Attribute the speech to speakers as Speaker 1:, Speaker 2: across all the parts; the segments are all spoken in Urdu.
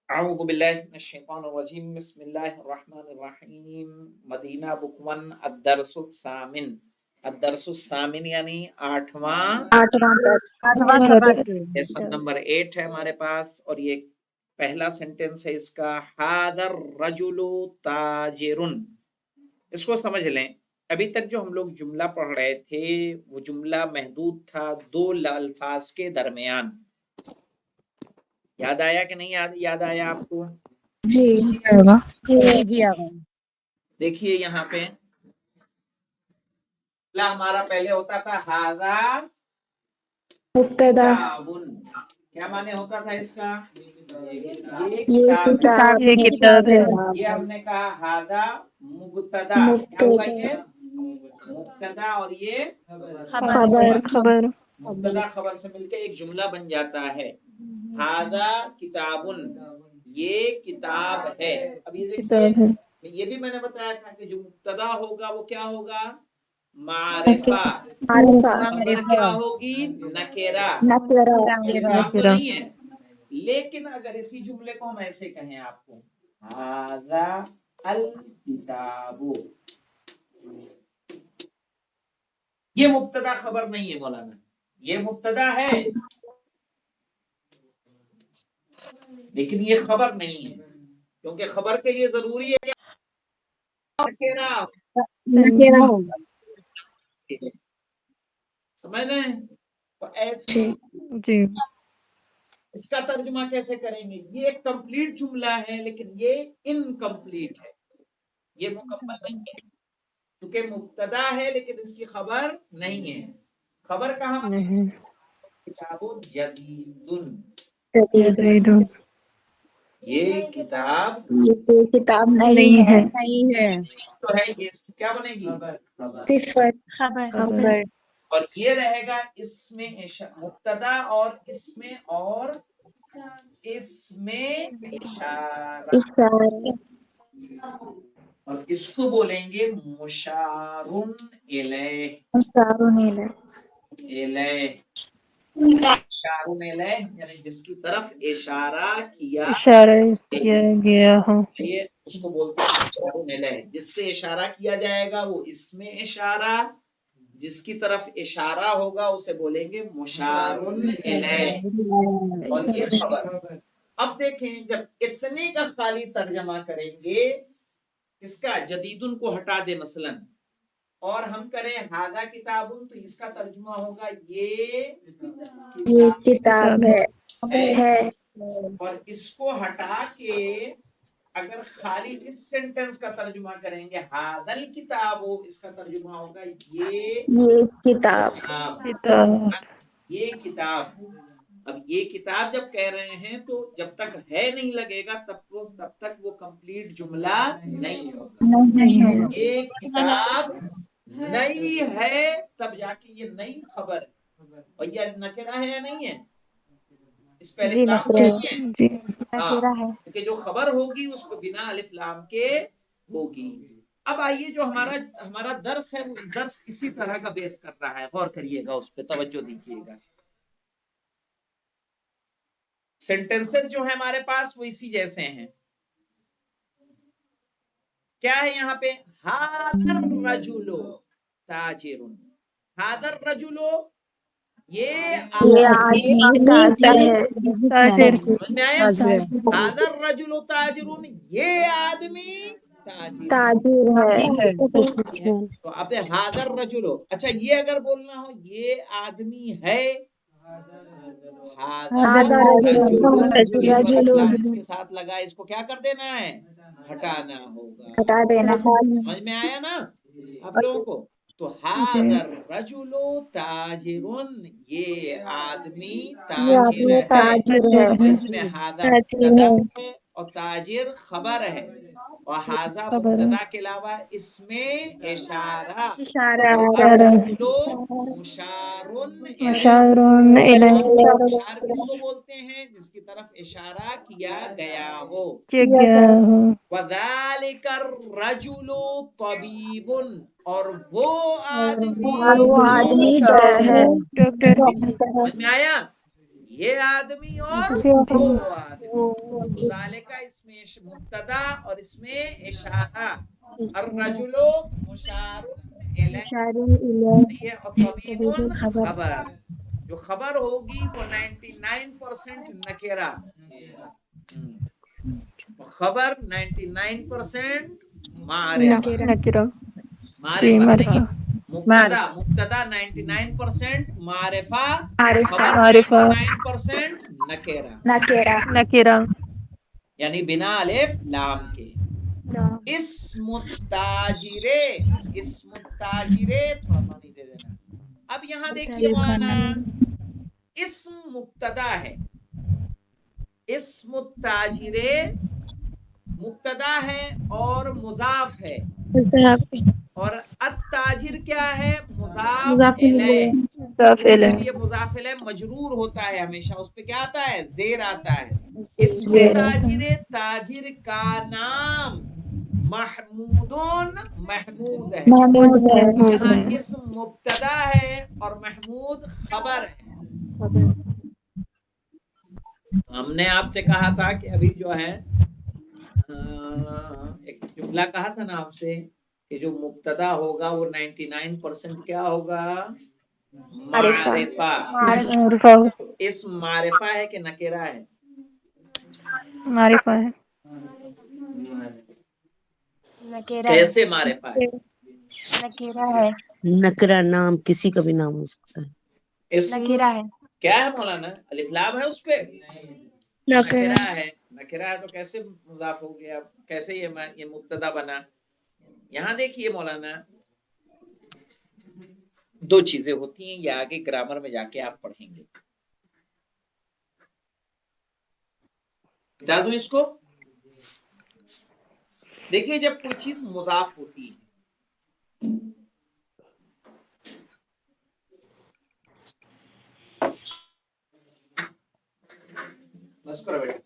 Speaker 1: اعوذ باللہ من الشیطان الرجیم بسم اللہ الرحمن الرحیم مدینہ بک 1 الدرس الثامن الدرس الثامن یعنی آٹھواں
Speaker 2: سبق
Speaker 1: لیسن نمبر 8 ہے ہمارے پاس اور یہ پہلا سینٹنس ہے اس کا حاضر رجل تاجرن. اس کو سمجھ لیں ابھی تک جو ہم لوگ جملہ پڑھ رہے تھے وہ جملہ محدود تھا دو الفاظ کے درمیان. یاد آیا کہ نہیں یاد آیا آپ کو؟
Speaker 2: جی
Speaker 1: دیکھیے یہاں پہ ہمارا پہلے ہوتا تھا ہاذا
Speaker 2: مبتدا
Speaker 1: کتابن. کیا معنی ہوتا تھا اس کا؟ یہ
Speaker 2: یہ
Speaker 1: کتاب ہے.
Speaker 2: کتاب
Speaker 3: کتاب ہے.
Speaker 1: یہ ہم نے کہا ہاذا مبتدا. کیا ہوا یہ مبتدا اور یہ
Speaker 2: خبر
Speaker 3: خبر.
Speaker 1: مبتدا خبر سے مل کے ایک جملہ بن جاتا ہے. ہاذا کتابن یہ کتاب ہے. اب یہ دیکھیے
Speaker 3: کتاب ہے.
Speaker 1: یہ بھی میں نے بتایا تھا کہ جو مبتدا ہوگا وہ کیا ہوگا؟ معرفہ.
Speaker 2: معرفہ
Speaker 1: خبر کیا ہوگی؟ نکرہ.
Speaker 2: نکرہ
Speaker 1: استفہام تو نہیں ہے لیکن اگر اسی جملے کو ہم ایسے کہیں آپ کو ھذا الکتاب، یہ مبتدا خبر نہیں ہے مولانا، یہ مبتدا ہے لیکن یہ خبر نہیں ہے کیونکہ خبر کے لیے ضروری ہے کہ
Speaker 2: نکرہ
Speaker 1: سمجھ رہے ہیں؟ تو ایسے
Speaker 3: جی.
Speaker 1: اس کا ترجمہ کیسے کریں گے؟ یہ ایک کمپلیٹ جملہ ہے لیکن یہ انکمپلیٹ ہے، یہ مکمل نہیں ہے کیونکہ مبتدا ہے لیکن اس کی خبر نہیں ہے. خبر کہاں بنے گی؟
Speaker 3: نہیں.
Speaker 1: کتاب جدید،
Speaker 3: یزید.
Speaker 1: یہ کتاب
Speaker 2: یہ کتاب نہیں ہے
Speaker 1: تو ہے یہ اس کی کیا بنے گی؟
Speaker 2: صفت
Speaker 3: خبر.
Speaker 2: خبر
Speaker 1: اور یہ رہے گا اس میں مبتدا اور اس میں اشارہ،
Speaker 2: اشارہ
Speaker 1: اور اس کو بولیں گے مشارن الیہ.
Speaker 2: مشارون
Speaker 1: الیہ اشارن الیہ یعنی جس کی طرف اشارہ کیا
Speaker 3: اشارہ کیا گیا ہو.
Speaker 1: یہ اس کو بولتے ہیں اشارن الیہ. جس سے اشارہ کیا جائے گا وہ اس میں اشارہ، جس کی طرف اشارہ ہوگا اسے بولیں گے مشارن الیہ. اور یہ خبر. اب دیکھیں جب اتنے کا خالی ترجمہ کریں گے اس کا جدیدن کو ہٹا دے مثلا اور ہم کریں ھذا کتابن تو اس کا ترجمہ ہوگا
Speaker 2: یہ کتاب ہے
Speaker 1: اور اس کو ہٹا کے اگر خالی اس سینٹنس کا ترجمہ کریں گے ھذا الکتاب اس کا ترجمہ ہوگا
Speaker 2: یہ کتاب
Speaker 3: کتاب.
Speaker 1: یہ کتاب. اب یہ کتاب جب کہہ رہے ہیں تو جب تک ہے نہیں لگے گا تب تک وہ کمپلیٹ جملہ نہیں ہوگا.
Speaker 2: نہیں ہے
Speaker 1: یہ کتاب نئی ہے تب جا کے یہ نئی خبر ہے. اور یہ نکرہ ہے یا نہیں ہے؟ اس پہلے
Speaker 3: جی
Speaker 1: کام
Speaker 3: نکرہ.
Speaker 1: نہیں ہے.
Speaker 3: جی.
Speaker 1: ہاں کیونکہ جو خبر ہوگی اس کو بنا الف لام کے ہوگی. اب آئیے جو ہمارا درس ہے وہ درس اسی طرح کا بیس کر رہا ہے، غور کریے گا اس پہ توجہ دیجیے گا. سینٹنسز جو ہیں ہمارے پاس وہ اسی جیسے ہیں. کیا ہے یہاں پہ؟ ھذا الرجل تاجر. ھذا الرجل یہ
Speaker 2: آدمی تاجر ہے
Speaker 3: تاجر.
Speaker 1: سمجھ میں آیا؟ ھذا الرجل تاجر یہ آدمی تاجر
Speaker 2: ہے
Speaker 1: تو اب ھذا الرجل. اچھا یہ اگر بولنا ہو یہ آدمی ہے
Speaker 2: ھذا رجل
Speaker 1: یہ
Speaker 2: رجل
Speaker 1: اس کے ساتھ لگا اس کو کیا کر دینا ہے؟ ہٹانا ہوگا.
Speaker 2: ہٹا دینا
Speaker 1: سمجھ میں آیا نا آپ لوگوں کو؟ تو
Speaker 3: جی.
Speaker 1: ھذا الرجل تاجر یہ آدمی
Speaker 2: یہ
Speaker 1: تاجر
Speaker 2: آدمی
Speaker 1: ہے.
Speaker 2: تاجر ہے
Speaker 1: اور اس میں ھذا مبتدا ہے اور تاجر خبر ہے اور ھذا
Speaker 3: خبر.
Speaker 1: مبتدا کے علاوہ اس میں اشارہ
Speaker 2: اشارہ
Speaker 1: اور الرجل مشارن الیہ.
Speaker 3: مشارون الیہ.
Speaker 1: اشار کس کو بولتے ہیں؟ جس کی طرف اشارہ کیا گیا ہو.
Speaker 3: کیا گیا ہو.
Speaker 1: وَذَلِكَ الرَّجُلُ طَبِيبٌ اور وہ آدمی
Speaker 2: اور وہ آدمی ڈاکٹر ہے
Speaker 3: ڈاکٹر.
Speaker 1: سمجھ میں آیا؟ یہ آدمی اور
Speaker 3: جی.
Speaker 1: وہ آدمی. ذالکا اس میں مبتدا اور اس میں اشارہ، الرجلو مشار الیہ، صحیح ہے، اور طبیب خبر، جو خبر ہوگی وہ 99% نکرہ، خبر 99% معرفہ،
Speaker 3: نکرہ جی
Speaker 1: معرفہ نہیں،
Speaker 3: معرفہ
Speaker 1: مبتدا 99% معرفہ، خبر
Speaker 3: معرفہ
Speaker 1: 99% نکرہ،
Speaker 3: نکرہ
Speaker 1: یعنی بنا الف لام کے۔ اسم التاجرے، اسم التاجرے، تھوڑا پانی دے دینا۔ اب یہاں دیکھیے مولانا، اسم مبتدا ہے، اسم التاجرے مبتدا ہے اور مضاف ہے، اور التاجر کیا ہے؟ مضاف الیہ، اس
Speaker 3: مضاف
Speaker 1: لیے مضاف الیہ مجرور ہوتا ہے ہمیشہ، اس پہ کیا آتا ہے؟ زیر آتا ہے۔ اسم تاجر، تاجر کا نام محمود، محمود ہے، یہاں اسم مبتدا ہے اور محمود خبر ہے۔ ہم نے آپ سے کہا تھا کہ ابھی جو ہے ایک جملہ کہا تھا نا آپ سے کہ جو مبتدا ہوگا وہ 99% کیا ہوگا؟ معرفہ۔
Speaker 3: معرفہ
Speaker 1: تو اسم معرفہ ہے کہ نکرہ ہے؟
Speaker 3: معرفہ ہے
Speaker 1: کیسے معرفہ ہے؟
Speaker 4: نکرہ نام کسی کا بھی نام ہو سکتا ہے۔
Speaker 1: اسم کیا ہے مولانا؟ الف لام ہے اس پہ؟ نکرہ ہے، نکرہ ہے تو کیسے مضاف ہو گیا؟ کیسے یہ مبتدا بنا؟ یہاں دیکھیے مولانا، دو چیزیں ہوتی ہیں، یہ آگے گرامر میں جا کے آپ پڑھیں گے۔ بتا دوں اس کو، دیکھیے جب کوئی چیز مضاف ہوتی ہے، بس کرو بیٹا،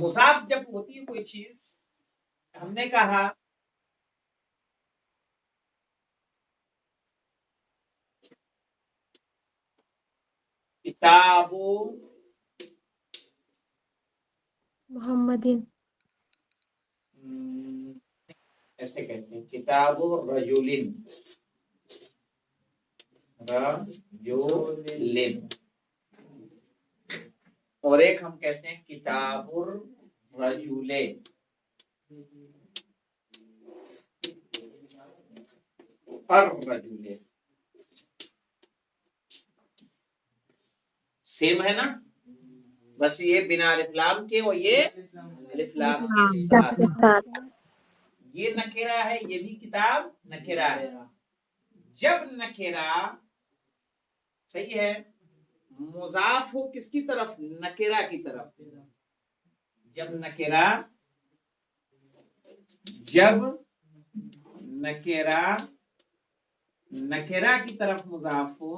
Speaker 1: مضاف جب ہوتی ہے کوئی چیز، ہم نے کہا کتاب
Speaker 2: محمدین،
Speaker 1: ایسے کہتے ہیں کتاب رجولن، رجولن، اور ایک ہم کہتے ہیں کتاب الرجولے، الرجولے، سیم ہے نا؟ بس یہ بنا الف لام کے اور یہ الف لام کے ساتھ، یہ نکرہ ہے، یہ بھی کتاب نکرہ ہے۔ جب نکرہ صحیح ہے مضاف ہو کس کی طرف؟ نکرہ کی طرف، جب نکرہ نکرہ کی طرف مضاف ہو،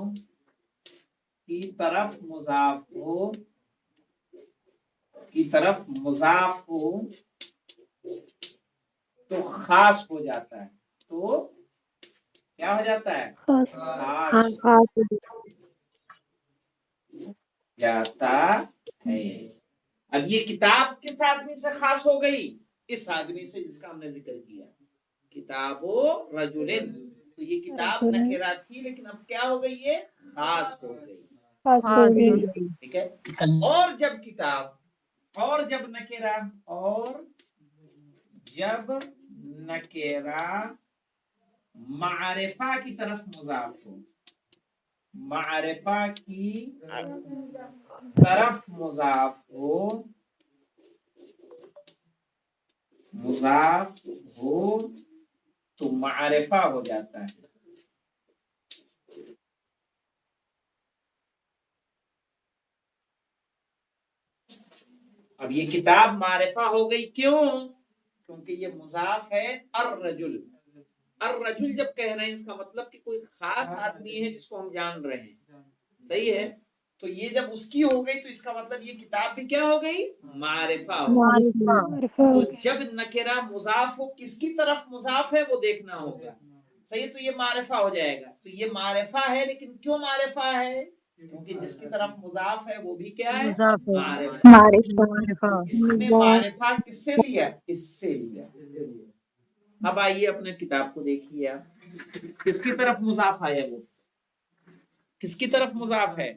Speaker 1: تو خاص ہو جاتا ہے، تو کیا ہو جاتا ہے؟ خاص جاتا ہے۔ اب یہ کتاب کس آدمی سے خاص ہو گئی؟ اس آدمی سے جس کا ہم نے ذکر کیا، کتاب و رجلن، تو یہ کتاب نکرہ تھی لیکن اب کیا ہو گئی؟ یہ خاص ہو گئی، ٹھیک ہے۔ اور جب کتاب، اور جب نکرہ، معرفہ کی طرف مضاف ہو، معرفہ کی طرف مضاف ہو تو معرفہ ہو جاتا ہے۔ اب یہ کتاب معرفہ ہو گئی، کیوں؟ کیونکہ یہ مضاف ہے الرجل، الرجل جب کہہ رہے ہیں اس کا مطلب کہ کوئی خاص آدمی ہے جس کو ہم جان رہے ہیں، صحیح ہے، تو یہ جب اس کی ہو گئی تو اس کا مطلب یہ کتاب بھی کیا ہو گئی؟ معرفہ ہو گئی۔ تو جب نکرہ مضاف ہو کس کی طرف مضاف ہے وہ دیکھنا ہوگا، صحیح، تو یہ معرفہ ہو جائے گا. تو یہ معرفہ ہے، لیکن کیوں معرفہ ہے؟ کیونکہ جس کی طرف مضاف ہے وہ بھی کیا ہے؟
Speaker 4: مضاف ہے.
Speaker 1: معرفہ. اس نے معرفہ کس سے لیا؟ اس سے لیا. اب آئیے اپنے کتاب کو دیکھیے آپ، کس کی طرف مضاف ہے؟ وہ کس کی طرف مضاف ہے؟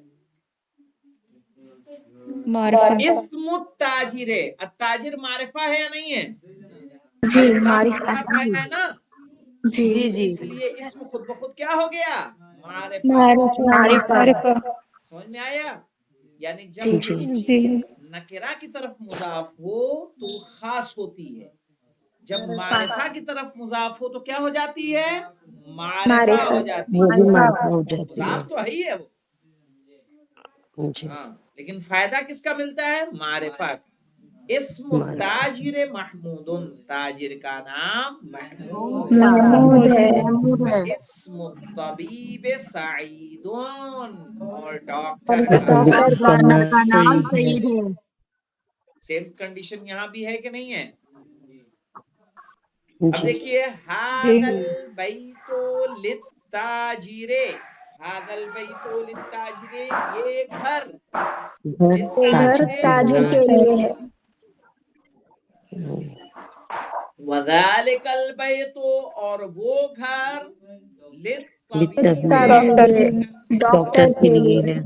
Speaker 1: اسم التاجر. التاجر معرفہ ہے یا نہیں ہے؟
Speaker 2: جی معرفہ
Speaker 1: ہے نا.
Speaker 2: جی
Speaker 4: جی جی
Speaker 1: اس لیے اسم خود بخود کیا ہو گیا؟ معرفہ.
Speaker 3: معرفہ.
Speaker 1: سمجھ میں آیا؟ یعنی جب
Speaker 2: جی
Speaker 1: کوئی
Speaker 3: جی.
Speaker 1: چیز نکرہ کی طرف مضاف ہو تو وہ خاص ہوتی ہے، جب معرفہ کی طرف مضاف ہو تو کیا ہو جاتی ہے؟ معرفہ ہو جاتی
Speaker 4: وہ
Speaker 1: ہے.
Speaker 4: بھی معرفہ ہو جاتی ہے.
Speaker 1: مضاف تو ہے ہی ہے وہ،
Speaker 4: جی
Speaker 1: ہاں، لیکن فائدہ کس کا ملتا ہے؟ معرفہ کا. اسم التاجر محمود. تاجر کا نام محمود
Speaker 2: محمود ہے.
Speaker 1: اسم الطبیب سعید. اور
Speaker 2: اور
Speaker 1: ڈاکٹر
Speaker 2: ڈاکٹر کا نام
Speaker 4: صحیح ہے.
Speaker 1: سیم کنڈیشن یہاں بھی ہے کہ نہیں ہے؟ اب
Speaker 4: جی
Speaker 1: دیکھیے، هذا البیت للتاجر. هذا البیت للتاجر، یہ گھر
Speaker 2: یہ گھر تاجر کے لیے ہے.
Speaker 1: وذالک البیت، اور وہ گھر للطبیب،
Speaker 4: ڈاکٹر کے لیے ہے.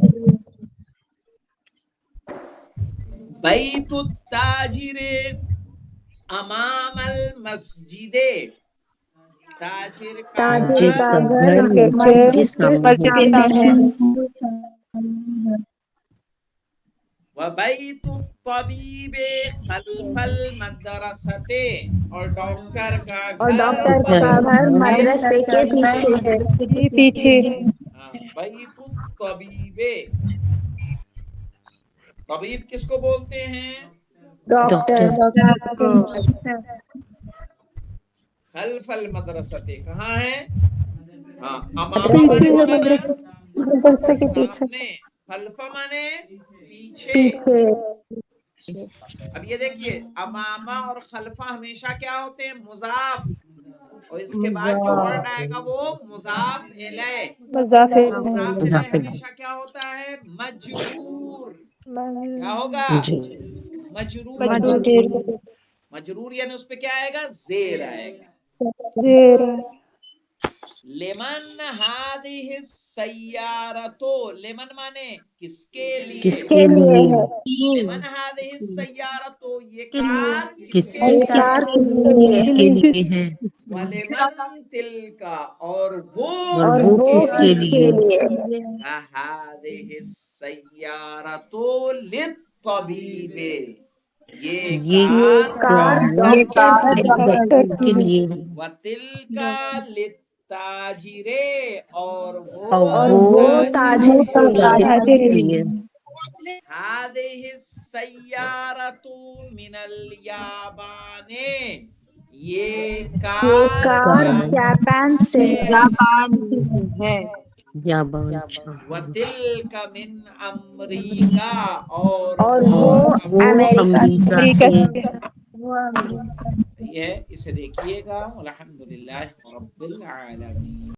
Speaker 1: بیت التاجر امام المسجد. تاجر کا
Speaker 4: تاجر کا
Speaker 1: گھر
Speaker 4: گھر مسجد کے سامنے ہے.
Speaker 1: وبیت الطبیب خلف المدرسۃ، اور ڈاکٹر کا
Speaker 2: اور
Speaker 1: گھر
Speaker 2: ڈاکٹر کا گھر مدرسے کے پیچھے ہے.
Speaker 3: پیچھے.
Speaker 1: بیت الطبیب. طبیب کس کو بولتے ہیں؟
Speaker 2: ڈاکٹر.
Speaker 1: خلف المدرسۃ کہاں ہے؟ ہاں، امامہ
Speaker 2: مدرسے
Speaker 1: مانے
Speaker 2: کے
Speaker 1: مولانا
Speaker 2: مدرسے کے پیچھے.
Speaker 1: سامنے، خلفہ مانے پیچھے.
Speaker 2: پیچھے.
Speaker 1: اب یہ دیکھیے، امامہ اور خلفہ ہمیشہ کیا ہوتے ہیں؟ مضاف. اور اس کے بعد جو ورڈ آئے گا وہ مضاف الیہ.
Speaker 3: مضاف.
Speaker 1: مضاف الیہ ہمیشہ کیا ہوتا ہے؟ مجرور. کیا ہوگا؟
Speaker 4: جی
Speaker 1: مجرور. مجرور یعنی اس پہ کیا آئے گا؟ زیر آئے گا.
Speaker 3: زیر.
Speaker 1: لمن هذه السیارۃ. لمن مانے کس کے لیے؟
Speaker 4: کس کے لیے؟
Speaker 1: لمن هذه السیارۃ، یہ کار کس
Speaker 4: کس
Speaker 1: کے
Speaker 2: کار
Speaker 1: لیے؟
Speaker 2: کس کے لیے؟
Speaker 4: کے لیے ہے؟
Speaker 1: ولمن تلک، اور وہ
Speaker 4: اور
Speaker 1: کس
Speaker 4: وہ
Speaker 1: کے
Speaker 4: کس کے
Speaker 1: لیے؟
Speaker 4: لیے؟
Speaker 1: هذه السیارۃ للطبیب، یہ
Speaker 4: یہ
Speaker 1: کار
Speaker 3: ڈاکٹر
Speaker 4: کے لیے ہے.
Speaker 1: وتلک للتاجر، اور
Speaker 2: اور
Speaker 1: وہ
Speaker 2: وہ
Speaker 1: تاجر
Speaker 2: تاجر کے لیے.
Speaker 1: هذه السیارۃ من الیابان، یہ کار
Speaker 2: کار جاپان سے ہے.
Speaker 4: یا بانچا.
Speaker 1: وتلک من امریکہ، اور
Speaker 2: اور
Speaker 1: وہ
Speaker 2: وہ
Speaker 4: وہ
Speaker 2: امریکہ
Speaker 4: امریکہ سے.
Speaker 1: صحیح ہے. اسے دیکھیے گا. الحمدللہ رب العالمین.